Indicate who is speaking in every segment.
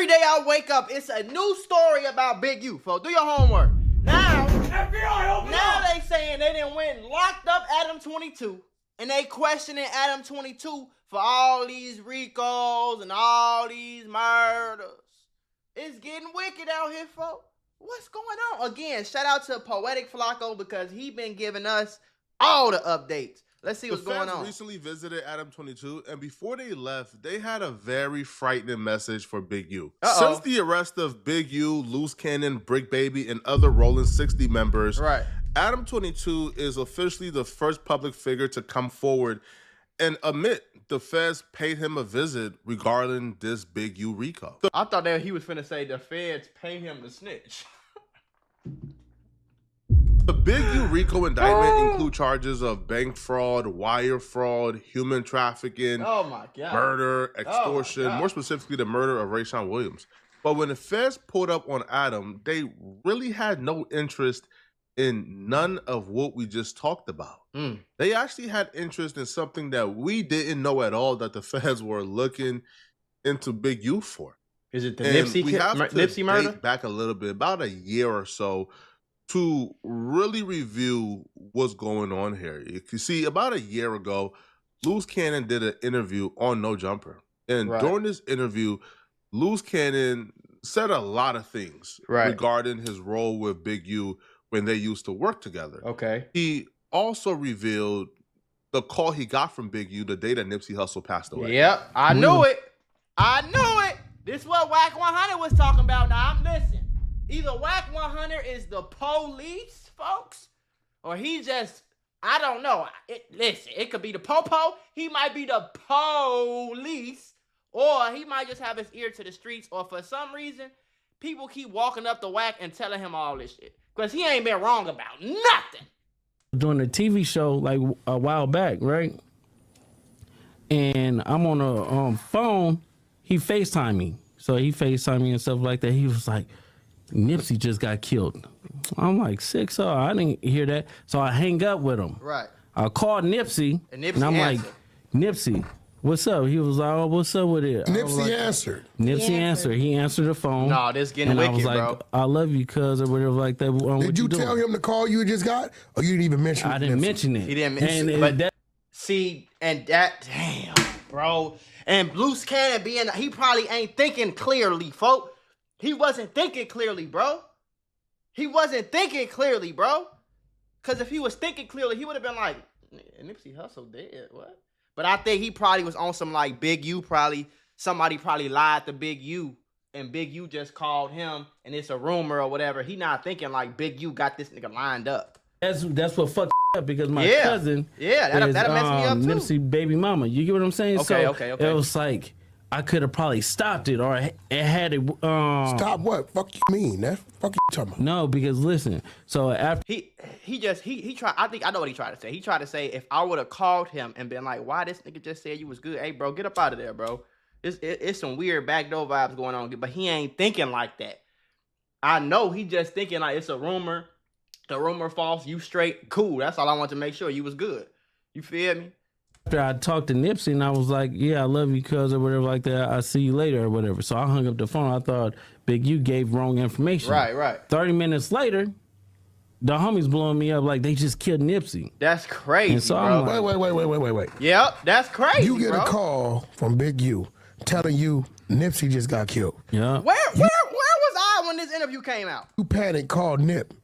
Speaker 1: Every day I wake up, it's a new story about Big U, folks. Do your homework. Now, they saying they done went and locked up Adam22, and they questioning Adam22 for all these RICOs and all these murders. It's getting wicked out here, folks. What's going on? Again, shout out to Poetic Flacco because he been giving us all the updates. Let's see what's going on.
Speaker 2: Recently visited Adam22, and before they left, they had a very frightening message for Big U. Since the arrest of Big U, Loose Cannon, Brick Baby, and other Rolling 60 members, Adam22 is officially the first public figure to come forward and admit the feds paid him a visit regarding this Big U RICO.
Speaker 1: I thought that he was finna say the feds pay him to snitch.
Speaker 2: The Big U RICO indictment include charges of bank fraud, wire fraud, human trafficking, murder, extortion, more specifically the murder of Rayshawn Williams. But when the feds pulled up on Adam, they really had no interest in none of what we just talked about. They actually had interest in something that we didn't know at all that the feds were looking into Big U for.
Speaker 1: Is it the Nipsey murder?
Speaker 2: Back a little bit, about a year or so, to really review what's going on here. You can see about a year ago, Loose Cannon did an interview on No Jumper. And during this interview, Loose Cannon said a lot of things regarding his role with Big U when they used to work together. He also revealed the call he got from Big U the day that Nipsey Hussle passed away.
Speaker 1: Yep, I knew it. I knew it. This is what Whack 100 was talking about. Now, listen. Either Whack 100 is the police, folks, or he just, I don't know. Listen, it could be the popo. He might be the police, or he might just have his ear to the streets, or for some reason, people keep walking up to Whack and telling him all this shit. Because he ain't been wrong about nothing.
Speaker 3: Doing a TV show like a while back, right? And I'm on a phone. He FaceTime me. So he FaceTime me and stuff like that. He was like, Nipsey just got killed. I'm like, 6-0. I didn't hear that. So I hang up with him. I called Nipsey. And I'm like, Nipsey, what's up? He was like, oh, what's up with it?
Speaker 4: Nipsey answered.
Speaker 3: Nipsey answered. He answered the phone.
Speaker 1: No, this getting wicked,
Speaker 3: I was like,
Speaker 1: bro.
Speaker 3: I love you, cuz, or whatever like that.
Speaker 4: Did you tell him the call you just got? Or you didn't even mention it?
Speaker 3: I didn't mention it.
Speaker 1: He didn't mention it. But damn, bro. And Loose Cannon he probably ain't thinking clearly, folks. He wasn't thinking clearly, bro. He wasn't thinking clearly, bro. Because if he was thinking clearly, he would have been like, Nipsey Hussle dead, what? But I think he probably was on some like Big U somebody probably lied to Big U, and Big U just called him, and it's a rumor or whatever. He not thinking like Big U got this nigga lined up.
Speaker 3: That's what fucked up because my cousin
Speaker 1: that'll mess me up too.
Speaker 3: Nipsey baby mama. You get what I'm saying?
Speaker 1: Okay.
Speaker 3: It was like, I could have probably stopped it, or it had it.
Speaker 4: Stop what? Fuck you mean? That fuck you talking about?
Speaker 3: No, because listen. So after
Speaker 1: he tried. I think I know what he tried to say. He tried to say if I would have called him and been like, "Why this nigga just said you was good? Hey, bro, get up out of there, bro. It's some weird backdoor vibes going on." But he ain't thinking like that. I know he just thinking like it's a rumor. The rumor false. You straight. Cool. That's all I want to make sure you was good. You feel me?
Speaker 3: After I talked to Nipsey and I was like, yeah, I love you, cuz, or whatever like that. I'll see you later or whatever. So I hung up the phone. I thought Big U gave wrong information.
Speaker 1: Right.
Speaker 3: 30 minutes later, the homies blowing me up like they just killed Nipsey.
Speaker 1: That's crazy,
Speaker 3: so
Speaker 1: bro.
Speaker 4: Wait.
Speaker 1: Yep, that's crazy,
Speaker 4: You get a call from Big U telling you Nipsey just got killed.
Speaker 3: Yeah.
Speaker 1: Where was I when this interview came out?
Speaker 4: You panicked, called Nip.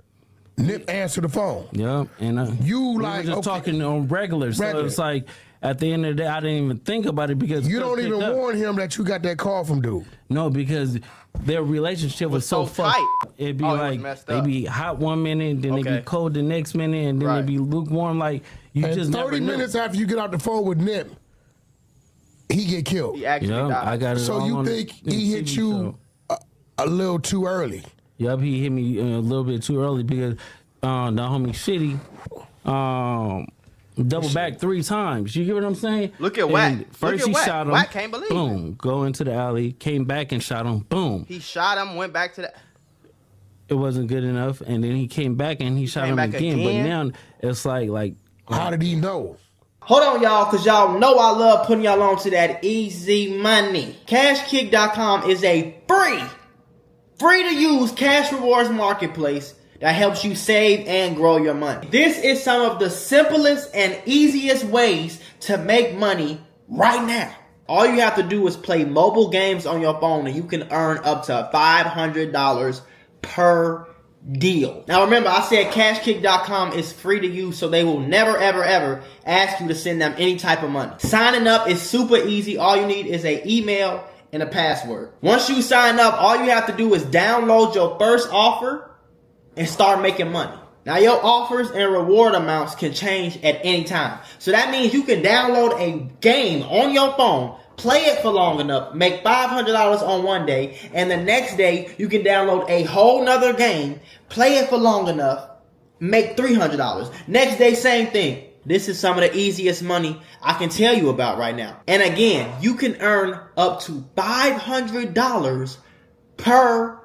Speaker 4: Nip answered the phone.
Speaker 3: Yeah, and
Speaker 4: you
Speaker 3: we
Speaker 4: like
Speaker 3: were just talking on regular. So it's like at the end of the day, I didn't even think about it because
Speaker 4: you don't even warn him that you got that call from dude.
Speaker 3: No, because their relationship was so tight. It'd be like they be hot one minute, then they be cold the next minute, and then they be lukewarm. Like you and just
Speaker 4: 30 minutes after you get out the phone with Nip, he get killed.
Speaker 1: He actually died.
Speaker 3: I got it.
Speaker 4: So you think he hit you a little too early?
Speaker 3: Yep, he hit me a little bit too early because the homie Shitty double back 3 times. You get what I'm saying?
Speaker 1: Look at Wack.
Speaker 3: First he shot him.
Speaker 1: Wack can't believe
Speaker 3: boom,
Speaker 1: it.
Speaker 3: Go into the alley, came back and shot him. Boom.
Speaker 1: He shot him, went back to the...
Speaker 3: It wasn't good enough, and then he came back and he shot him again. But now it's like...
Speaker 4: How did he know?
Speaker 1: Hold on, y'all, because y'all know I love putting y'all on to that easy money. CashKick.com is a free to use cash rewards marketplace that helps you save and grow your money. This is some of the simplest and easiest ways to make money right now. All you have to do is play mobile games on your phone and you can earn up to $500 per deal. Now remember, I said CashKick.com is free to use, so they will never ever ask you to send them any type of money. Signing up is super easy. All you need is an email and a password. Once you sign up, all you have to do is download your first offer and start making money. Now your offers and reward amounts can change at any time. So that means you can download a game on your phone, play it for long enough, make $500 on one day, and the next day you can download a whole nother game, play it for long enough, make $300. Next day, same thing. This is some of the easiest money I can tell you about right now. And again, you can earn up to $500 per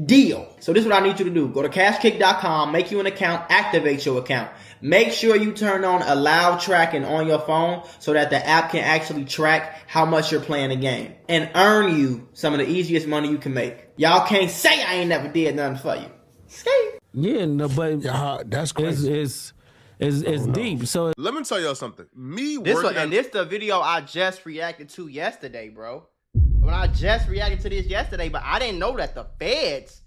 Speaker 1: deal. So this is what I need you to do. Go to cashkick.com, make you an account, activate your account. Make sure you turn on allow tracking on your phone so that the app can actually track how much you're playing the game and earn you some of the easiest money you can make. Y'all can't say I ain't never did nothing for you.
Speaker 3: Yeah, no, but
Speaker 4: that's crazy.
Speaker 3: It's deep. So
Speaker 2: Let me tell y'all something.
Speaker 1: This the video I just reacted to yesterday, bro. When I just reacted to this yesterday, but I didn't know that the feds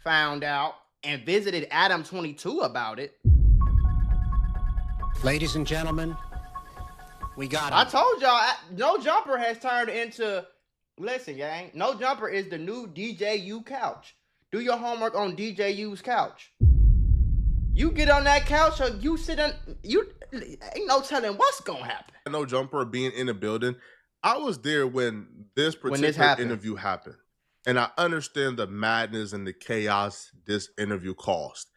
Speaker 1: found out and visited Adam22 about it.
Speaker 5: Ladies and gentlemen, we got
Speaker 1: I
Speaker 5: him.
Speaker 1: told y'all, No Jumper has turned into, listen, gang, No Jumper is the new DJU couch. Do your homework on DJU's couch. You get on that couch or you sit on, ain't no telling what's gonna happen.
Speaker 2: No Jumper being in the building. I was there when this particular interview happened. And I understand the madness and the chaos this interview caused.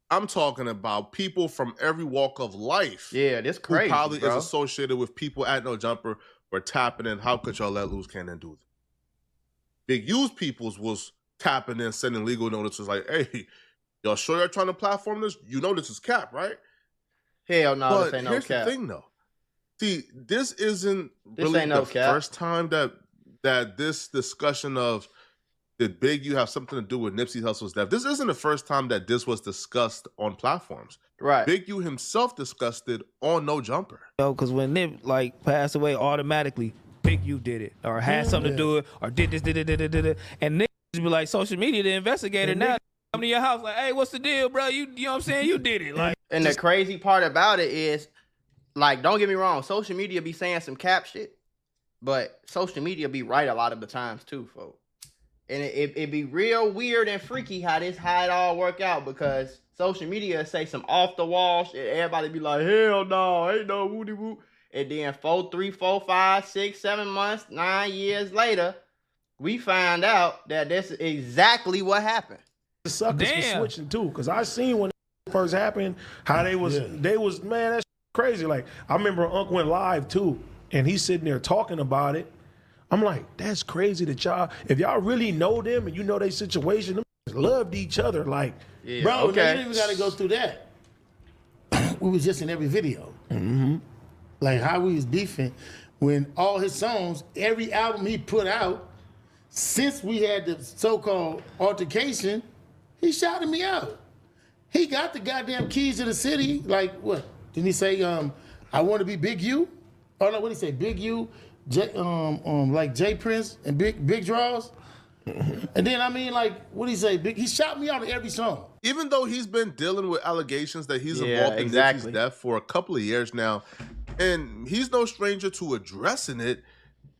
Speaker 2: I'm talking about people from every walk of life.
Speaker 1: Yeah, this crazy,
Speaker 2: who probably
Speaker 1: bro.
Speaker 2: is associated with people at No Jumper were tapping in. How could y'all let Loose Cannon do this? Big U's peoples was tapping in, sending legal notices like, hey, y'all sure you're trying to platform this? You know this is cap, right?
Speaker 1: Hell no,
Speaker 2: but
Speaker 1: this ain't no
Speaker 2: here's
Speaker 1: cap.
Speaker 2: the thing, though. See, this isn't
Speaker 1: This
Speaker 2: really
Speaker 1: ain't no
Speaker 2: the
Speaker 1: cap.
Speaker 2: first time that this discussion of did Big U have something to do with Nipsey Hussle's death? This isn't the first time that this was discussed on platforms.
Speaker 1: Right.
Speaker 2: Big U himself discussed it on No Jumper.
Speaker 6: Because when Nip passed away, automatically Big U did it or had something to do with it or did this, did it. And Nick be like social media, the investigator now come to your house like, hey, what's the deal, bro? You know what I'm saying? You did it.
Speaker 1: And the crazy part about it is, don't get me wrong, social media be saying some cap shit, but social media be right a lot of the times too, folks. And it be real weird and freaky how it all work out, because social media say some off the wall shit. Everybody be like, hell no, ain't no woody woo. And then 3, 4, 5, 6, 7 months, 9 years later, we find out that that's exactly what happened.
Speaker 7: The suckers was switching too, because I seen when it first happened how they was man, that's crazy. Like I remember Unc went live too, and he's sitting there talking about it. I'm like, that's crazy that y'all, if y'all really know them and you know their situation, them loved each other. Like,
Speaker 1: yeah,
Speaker 8: bro,
Speaker 1: okay.
Speaker 8: you don't even got to go through that. We was just in every video. Like how we was beefing when all his songs, every album he put out, since we had the so-called altercation, he shouted me out. He got the goddamn keys to the city. Like what? Didn't he say, I want to be Big U? Oh no, what did he say? Big U, like J Prince and Big Draws? And then what did he say? He shot me out of every song.
Speaker 2: Even though he's been dealing with allegations that he's
Speaker 1: Yeah,
Speaker 2: involved in
Speaker 1: exactly.
Speaker 2: Nipsey's death for a couple of years now, and he's no stranger to addressing it,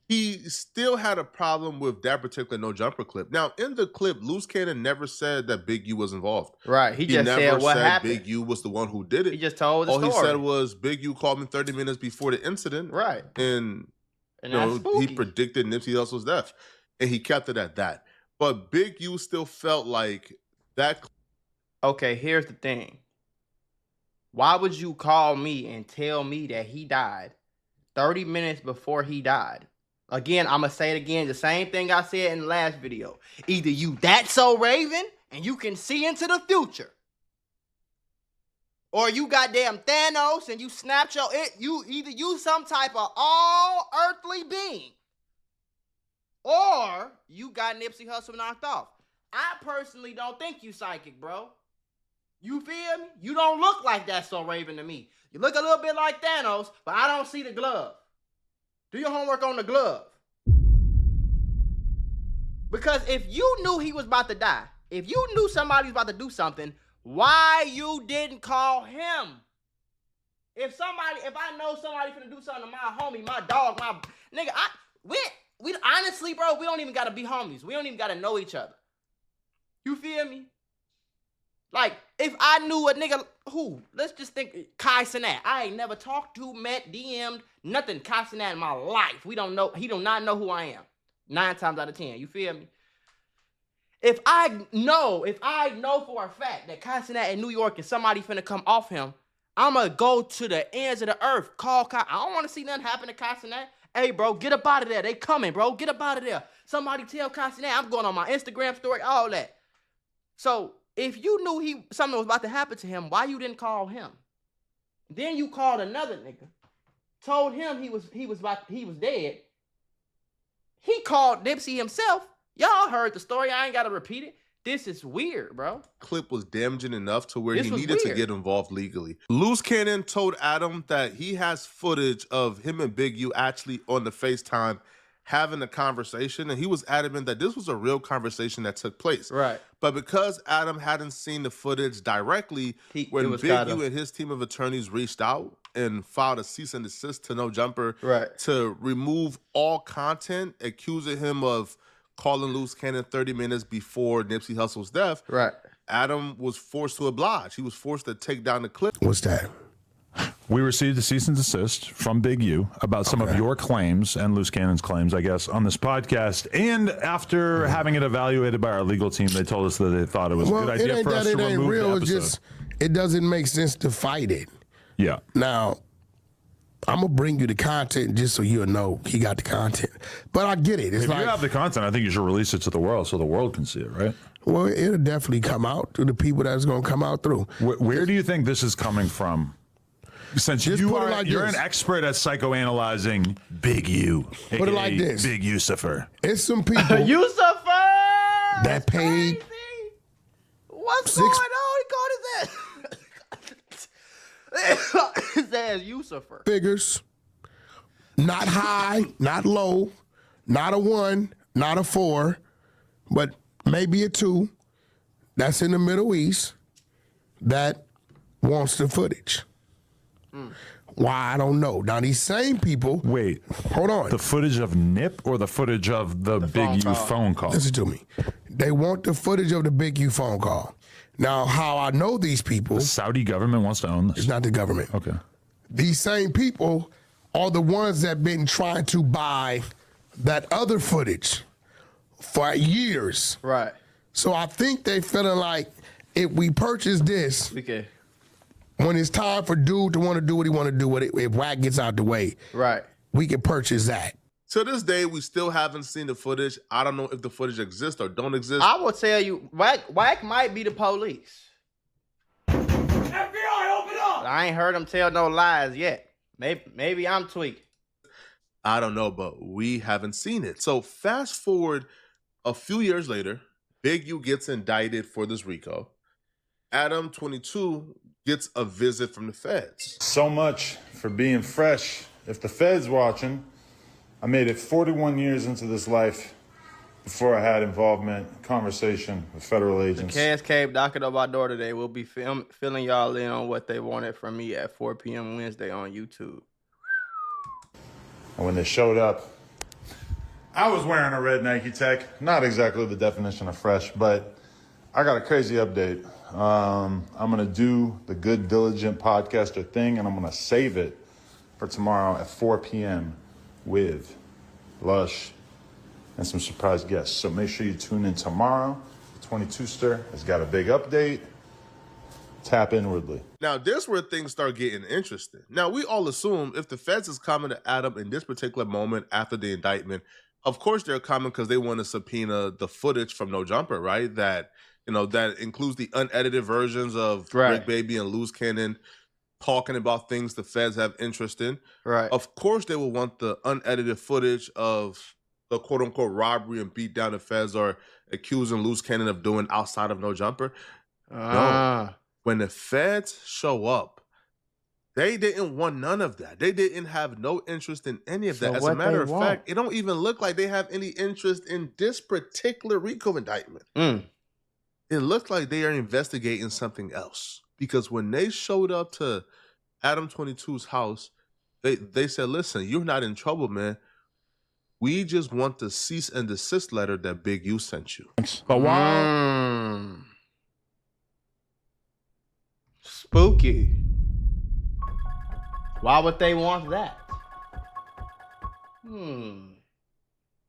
Speaker 2: he still had a problem with that particular No Jumper clip. Now, in the clip, Loose Cannon never said that Big U was involved.
Speaker 1: Right. He just
Speaker 2: never
Speaker 1: said what happened.
Speaker 2: Big U was the one who did it.
Speaker 1: He just told the
Speaker 2: All
Speaker 1: story.
Speaker 2: he said was Big U called me 30 minutes before the incident.
Speaker 1: Right.
Speaker 2: And
Speaker 1: that's
Speaker 2: he
Speaker 1: spooky.
Speaker 2: predicted Nipsey Hussle's death. And he kept it at that. But Big U still felt like that.
Speaker 1: Okay, here's the thing. Why would you call me and tell me that he died 30 minutes before he died? Again, I'm going to say it again, the same thing I said in the last video. Either you that so Raven and you can see into the future, or you goddamn Thanos and you snapped you either use some type of all earthly being, or you got Nipsey Hussle knocked off. I personally don't think you psychic, bro. You feel me? You don't look like that So Raven to me. You look a little bit like Thanos, but I don't see the glove. Do your homework on the glove. Because if you knew he was about to die, if you knew somebody was about to do something, why you didn't call him? If I know somebody finna do something to my homie, my dog, my nigga, we honestly, bro, we don't even gotta be homies. We don't even gotta know each other. You feel me? Like, if I knew a nigga who, let's just think Kai Cenat. I ain't never talked to, met, DM'd, nothing Kai Cenat in my life. We don't know, he do not know who I am. 9 times out of 10, you feel me? If I know for a fact that Kai Cenat in New York and somebody finna come off him, I'ma go to the ends of the earth, call Kai. I don't wanna see nothing happen to Kai Cenat. Hey, bro, get up out of there. They coming, bro. Get up out of there. Somebody tell Kai Cenat I'm going on my Instagram story, all that. So, if you knew something was about to happen to him, why you didn't call him? Then you called another nigga, told him he was dead. He called Nipsey himself. Y'all heard the story. I ain't gotta repeat it. This is weird, bro.
Speaker 2: Clip was damaging enough to where he needed to get involved legally. Loose Cannon told Adam that he has footage of him and Big U actually on the FaceTime having a conversation, and he was adamant that this was a real conversation that took place.
Speaker 1: Right.
Speaker 2: But because Adam hadn't seen the footage directly, when Big U and his team of attorneys reached out and filed a cease and desist to No Jumper to remove all content accusing him of calling Loose Cannon 30 minutes before Nipsey Hussle's death, Adam was forced to oblige. He was forced to take down the clip.
Speaker 4: What's that?
Speaker 9: We received a cease and desist from Big U about some of your claims and Loose Cannon's claims, I guess, on this podcast. And after having it evaluated by our legal team, they told us that they thought it was a good idea for us to remove the episode.
Speaker 4: It doesn't make sense to fight it.
Speaker 9: Yeah.
Speaker 4: Now, I'm going to bring you the content just so you'll know he got the content. But I get it. It's
Speaker 9: if you have the content, I think you should release it to the world so the world can see it, right?
Speaker 4: Well, it'll definitely come out to the people that's going to come out through.
Speaker 9: Where do you think this is coming from? Since you're an expert at psychoanalyzing Big U,
Speaker 4: put it like this:
Speaker 9: Big Yusufer.
Speaker 4: It's some people
Speaker 1: Yusufer
Speaker 4: that paid.
Speaker 1: What's going on? He called his ass. His ass Yusufer.
Speaker 4: Figures. Not high, not low, not a 1, not a 4, but maybe a 2. That's in the Middle East. That wants the footage. Why, I don't know. Now, these same people...
Speaker 9: Wait.
Speaker 4: Hold on.
Speaker 9: The footage of Nip or the footage of the Big U phone call?
Speaker 4: Listen to me. They want the footage of the Big U phone call. Now, how I know these people...
Speaker 9: The Saudi government wants to own this?
Speaker 4: It's not the government.
Speaker 9: Okay.
Speaker 4: These same people are the ones that been trying to buy that other footage for years.
Speaker 1: Right.
Speaker 4: So I think they feeling like if we purchase this...
Speaker 1: Okay.
Speaker 4: When it's time for dude to want to do what he want to do with it, if Wack gets out the way, we can purchase that.
Speaker 2: To this day, we still haven't seen the footage. I don't know if the footage exists or don't exist.
Speaker 1: I will tell you, Wack might be the police. FBI, open up! I ain't heard him tell no lies yet. Maybe I'm tweaking.
Speaker 2: I don't know, but we haven't seen it. So fast forward a few years later, Big U gets indicted for this RICO. Adam22 gets a visit from the feds.
Speaker 10: So much for being fresh. If the feds watching, I made it 41 years into this life before I had involvement, conversation with federal agents.
Speaker 1: The Cash Cave knocking on my door today. We'll be filling y'all in on what they wanted from me at 4 p.m. Wednesday on YouTube.
Speaker 10: And when they showed up, I was wearing a red Nike Tech. Not exactly the definition of fresh, but I got a crazy update. I'm going to do the Good Diligent Podcaster thing, and I'm going to save it for tomorrow at 4 p.m. with Lush and some surprise guests. So make sure you tune in tomorrow. The 22ster has got a big update. Tap inwardly.
Speaker 2: Now, this where things start getting interesting. Now, we all assume if the feds is coming to Adam in this particular moment after the indictment, of course they're coming because they want to subpoena the footage from No Jumper, right? That You know, that includes the unedited versions of
Speaker 1: Right.
Speaker 2: Rick Baby and Loose Cannon talking about things the feds have interest in.
Speaker 1: Right.
Speaker 2: Of course, they will want the unedited footage of the quote unquote robbery and beat down the feds are accusing Loose Cannon of doing outside of No Jumper. No. When the feds show up, they didn't want none of that. They didn't have no interest in any of that. As a matter of fact, it don't even look like they have any interest in this particular RICO indictment. It looks like they are investigating something else. Because when they showed up to Adam22's house, they said, listen, you're not in trouble, man. We just want the cease and desist letter that Big U sent you.
Speaker 9: But while
Speaker 1: spooky. Why would they want that?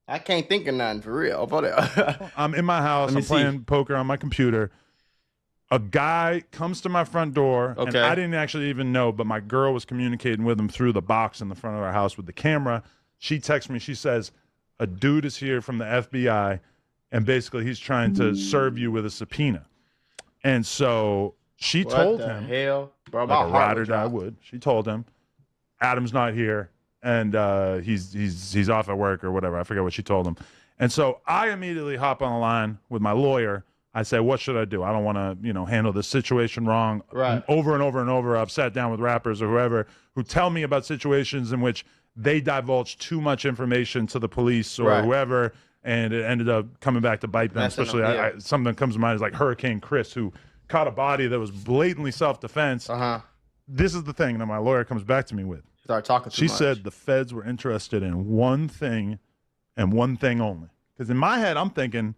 Speaker 1: I can't think of nothing for real.
Speaker 9: I'm in my house, I'm playing poker on my computer. A guy comes to my front door, and I didn't actually even know, but my girl was communicating with him through the box in the front of our house with the camera. She texts me, she says, a dude is here from the FBI, and basically he's trying to serve you with a subpoena. And so she told him,
Speaker 1: hell? Bro,
Speaker 9: like a ride or die would. She told him, Adam's not here, and he's off at work or whatever. I forget what she told him. And so I immediately hop on the line with my lawyer. I say, what should I do? I don't want to, handle this situation wrong.
Speaker 1: Right.
Speaker 9: Over and over and over, I've sat down with rappers or whoever who tell me about situations in which they divulge too much information to the police or whoever, and it ended up coming back to bite them. Especially something that comes to mind is like Hurricane Chris, who caught a body that was blatantly self-defense. This is the thing that my lawyer comes back to me with.
Speaker 1: Start talking too much.
Speaker 9: She said the feds were interested in one thing and one thing only. Because in my head, I'm thinking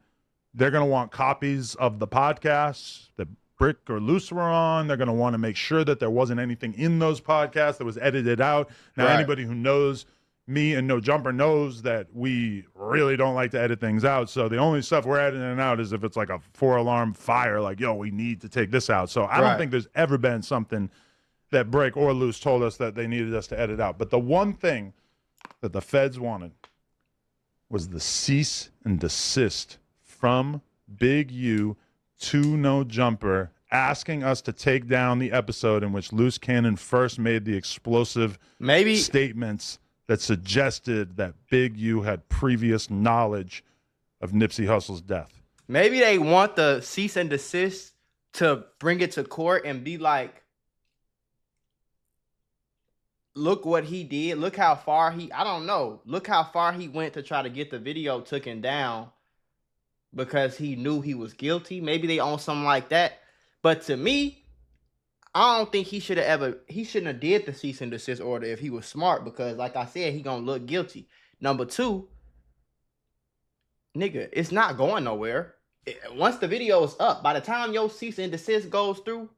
Speaker 9: they're going to want copies of the podcasts that Brick or Loose were on. They're going to want to make sure that there wasn't anything in those podcasts that was edited out. Now, anybody who knows me and No Jumper knows that we really don't like to edit things out. So the only stuff we're editing out is if it's like a 4-alarm fire, like, yo, we need to take this out. So I don't think there's ever been something that Brick or Loose told us that they needed us to edit out. But the one thing that the feds wanted was the cease and desist from Big U to No Jumper, asking us to take down the episode in which Loose Cannon first made the explosive statements that suggested that Big U had previous knowledge of Nipsey Hussle's death.
Speaker 1: Maybe they want the cease and desist to bring it to court and be like, look what he did. Look how far I don't know. Look how far he went to try to get the video taken down because he knew he was guilty. Maybe they own something like that. But to me, I don't think he shouldn't have did the cease and desist order if he was smart, because like I said, he gonna look guilty. Number two, nigga, it's not going nowhere. Once the video is up, by the time your cease and desist goes through,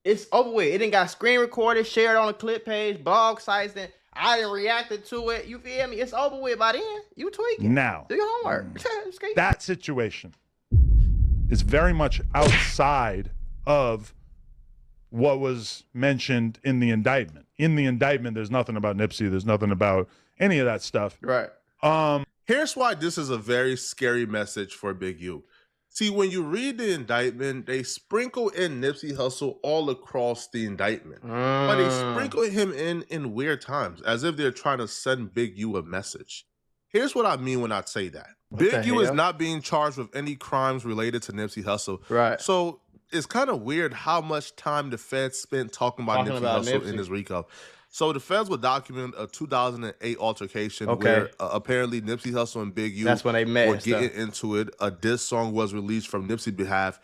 Speaker 1: it's over with. It didn't got screen recorded, shared on a clip page, blog sites, and I didn't reacted to it. You feel me? It's over with by then. You tweaking.
Speaker 9: Now,
Speaker 1: do your homework.
Speaker 9: That situation is very much outside of what was mentioned in the indictment. In the indictment, there's nothing about Nipsey. There's nothing about any of that stuff.
Speaker 1: Right.
Speaker 2: Here's why this is a very scary message for Big U. See, when you read the indictment, they sprinkle in Nipsey Hussle all across the indictment. But they sprinkle him in weird times, as if they're trying to send Big U a message. Here's what I mean when I say that. Big U is not being charged with any crimes related to Nipsey Hussle.
Speaker 1: Right.
Speaker 2: So it's kind of weird how much time the feds spent talking about Nipsey Hussle in his RICO. So the feds would document a 2008 altercation where apparently Nipsey Hussle and Big U were getting into it. A diss song was released from Nipsey's behalf.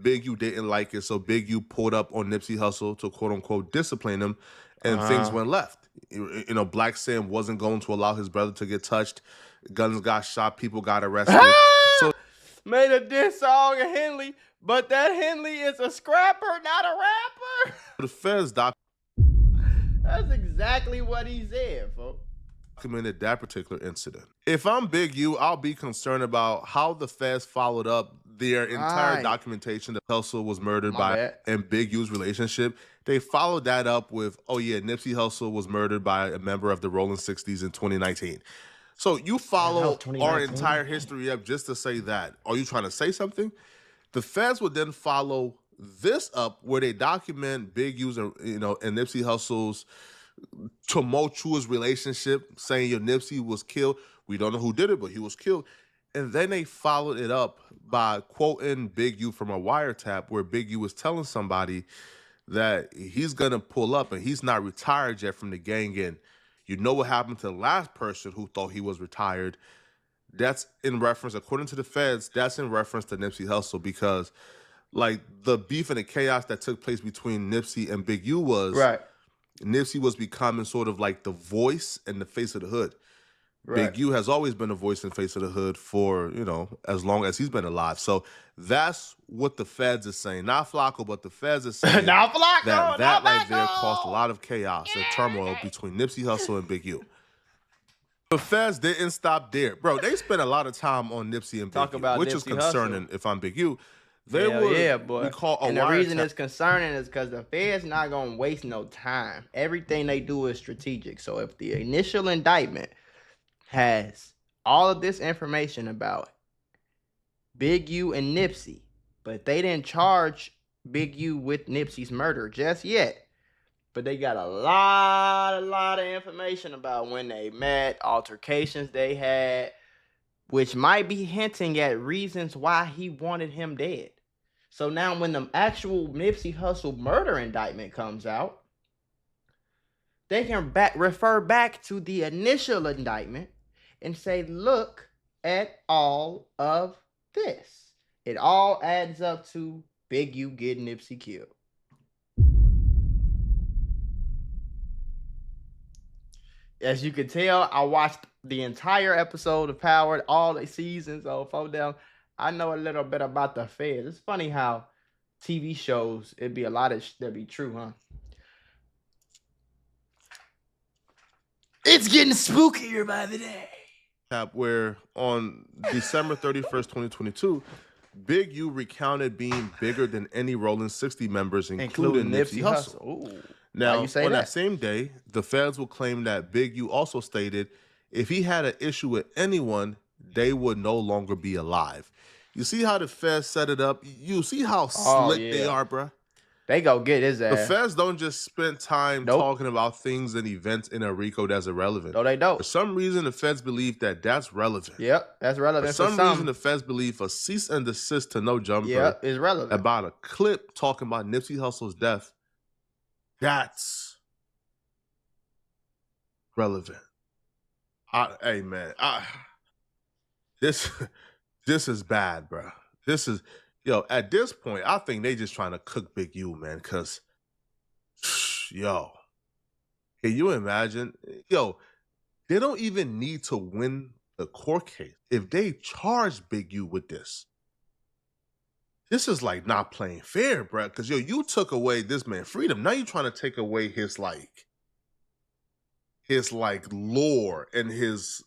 Speaker 2: Big U didn't like it, so Big U pulled up on Nipsey Hussle to quote-unquote discipline him, and things went left. You know, Black Sam wasn't going to allow his brother to get touched. Guns got shot. People got arrested. So
Speaker 1: made a diss song of Henley, but that Henley is a scrapper, not a rapper.
Speaker 2: The feds
Speaker 1: That's exactly what he said, folks.
Speaker 2: Documented that particular incident. If I'm Big U, I'll be concerned about how the feds followed up their entire documentation that Hussle was murdered and Big U's relationship. They followed that up with, oh yeah, Nipsey Hussle was murdered by a member of the Rolling 60s in 2019. So you follow our entire history up just to say that. Are you trying to say something? The feds would then follow this up where they document Big U's and Nipsey Hussle's tumultuous relationship, saying your Nipsey was killed. We don't know who did it, but he was killed. And then they followed it up by quoting Big U from a wiretap where Big U was telling somebody that he's going to pull up and he's not retired yet from the gang. And you know what happened to the last person who thought he was retired. That's in reference, according to the feds, that's in reference to Nipsey Hussle, because like the beef and the chaos that took place between Nipsey and Big U was Nipsey was becoming sort of like the voice and the face of the hood. Big U has always been the voice and face of the hood for, as long as he's been alive. So that's what the feds are saying. Not Flacco, but the feds are saying
Speaker 1: Not Flacco,
Speaker 2: that right there caused a lot of chaos and turmoil between Nipsey Hussle and Big U. The feds didn't stop there. Bro, they spent a lot of time on Nipsey and Big U, which is concerning if I'm Big U. They would call a
Speaker 1: and the reason it's concerning is because the feds not going to waste no time. Everything they do is strategic. So if the initial indictment has all of this information about Big U and Nipsey, but they didn't charge Big U with Nipsey's murder just yet. But they got a lot of information about when they met, altercations they had, which might be hinting at reasons why he wanted him dead. So now when the actual Nipsey Hussle murder indictment comes out, they can refer back to the initial indictment and say, look at all of this. It all adds up to Big U getting Nipsey killed. As you can tell, I watched the entire episode of Power, all the seasons of Four Down. I know a little bit about the feds. It's funny how TV shows, it'd be a lot of that be true, huh? It's getting spookier by the day.
Speaker 2: Where on December 31st, 2022, Big U recounted being bigger than any Rolling 60 members, including Nipsey Hussle.
Speaker 1: Ooh.
Speaker 2: Now, on that same day, the feds will claim that Big U also stated if he had an issue with anyone, they would no longer be alive. You see how the feds set it up? You see how slick they are, bruh?
Speaker 1: They go get his ass.
Speaker 2: The feds don't just spend time talking about things and events in a RICO that's irrelevant.
Speaker 1: No, they don't.
Speaker 2: For some reason, the feds believe that that's relevant.
Speaker 1: Yep, that's relevant.
Speaker 2: For some reason, the feds believe a cease and desist to No Jumper
Speaker 1: is relevant.
Speaker 2: about a clip talking about Nipsey Hussle's death. That's relevant. Hey, man. This is bad, bro. This is... at this point, I think they just trying to cook Big U, man, because, can you imagine? They don't even need to win the court case. If they charge Big U with this is like not playing fair, bro, because, you took away this man's freedom. Now you're trying to take away his lore and his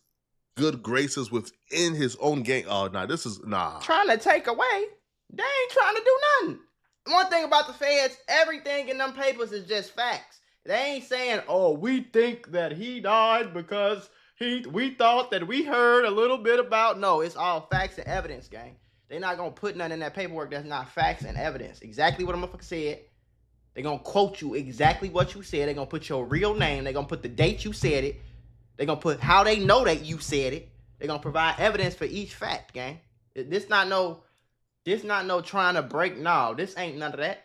Speaker 2: good graces within his own gang. Oh, nah.
Speaker 1: Trying to take away? They ain't trying to do nothing. One thing about the feds, everything in them papers is just facts. They ain't saying, oh, we think that he died because we thought that we heard a little bit about. No, it's all facts and evidence, gang. They not going to put nothing in that paperwork that's not facts and evidence. Exactly what a motherfucker said. They going to quote you exactly what you said. They going to put your real name. They going to put the date you said it. They going to put how they know that you said it. They going to provide evidence for each fact, gang. This not no trying to break. No, this ain't none of that.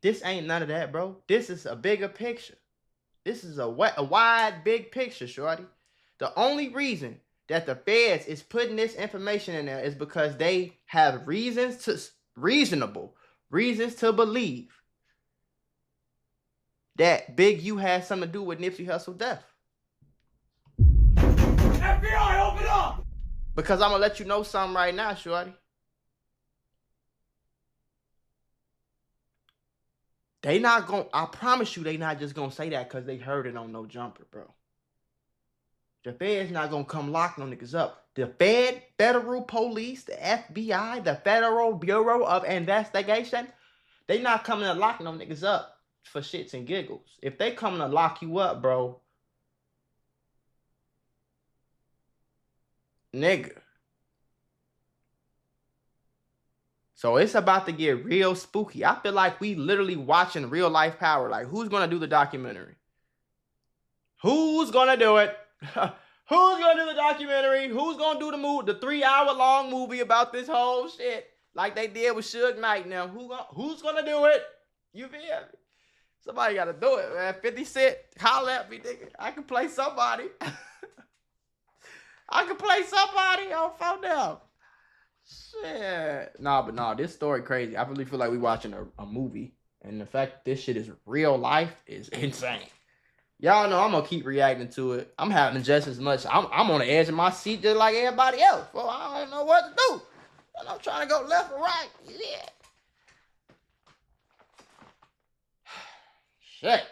Speaker 1: This ain't none of that, bro. This is a bigger picture. This is a wide, big picture, shorty. The only reason that the feds is putting this information in there is because they have reasonable reasons to believe that Big U has something to do with Nipsey Hussle's death. FBI, open up! Because I'm going to let you know something right now, shorty. They not going, I promise you, they not just going to say that because they heard it on No Jumper, bro. The Fed's not going to come lock no niggas up. The federal police, the FBI, the Federal Bureau of Investigation, they not coming to lock no niggas up for shits and giggles. If they coming to lock you up, bro, nigga, So it's about to get real spooky. I feel like we literally watching real life Power. Like, who's gonna do the documentary? Who's gonna do it? Who's gonna do the documentary? Who's gonna do the 3-hour-long movie about this whole shit? Like they did with Suge Knight now. Who's gonna do it? You feel me? Somebody gotta do it, man. 50 Cent, holler at me, nigga. I can play somebody. I can play somebody on phone now. Shit. Nah, this story crazy. I really feel like we watching a movie. And the fact that this shit is real life is insane. Y'all know I'm gonna keep reacting to it. I'm having just as much. I'm on the edge of my seat just like everybody else. Well, I don't know what to do. And I'm trying to go left or right. Yeah. Shit.